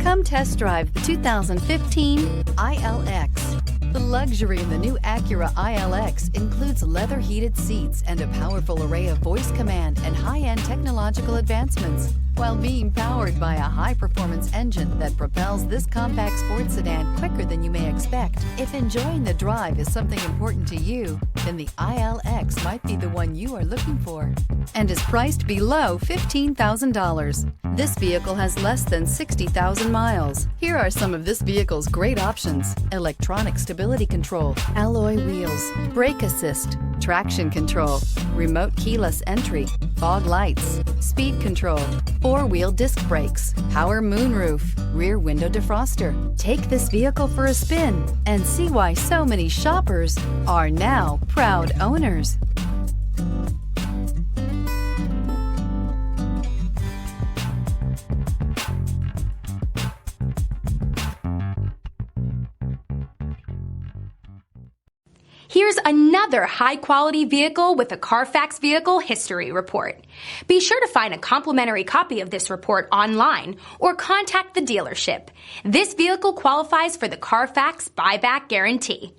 Come test drive the 2015 ILX. The luxury in the new Acura ILX includes leather heated seats and a powerful array of voice command and high-end technological advancements, while being powered by a high-performance engine that propels this compact sports sedan quicker than you may expect. If enjoying the drive is something important to you, then the ILX might be the one you are looking for, and is priced below $15,000. This vehicle has less than 60,000 miles. Here are some of this vehicle's great options: electronic stability control, alloy wheels, brake assist, traction control, remote keyless entry, fog lights, speed control, four-wheel disc brakes, power moonroof, rear window defroster. Take this vehicle for a spin and see why so many shoppers are now proud owners. Here's another high-quality vehicle with a Carfax Vehicle History Report. Be sure to find a complimentary copy of this report online or contact the dealership. This vehicle qualifies for the Carfax Buyback Guarantee.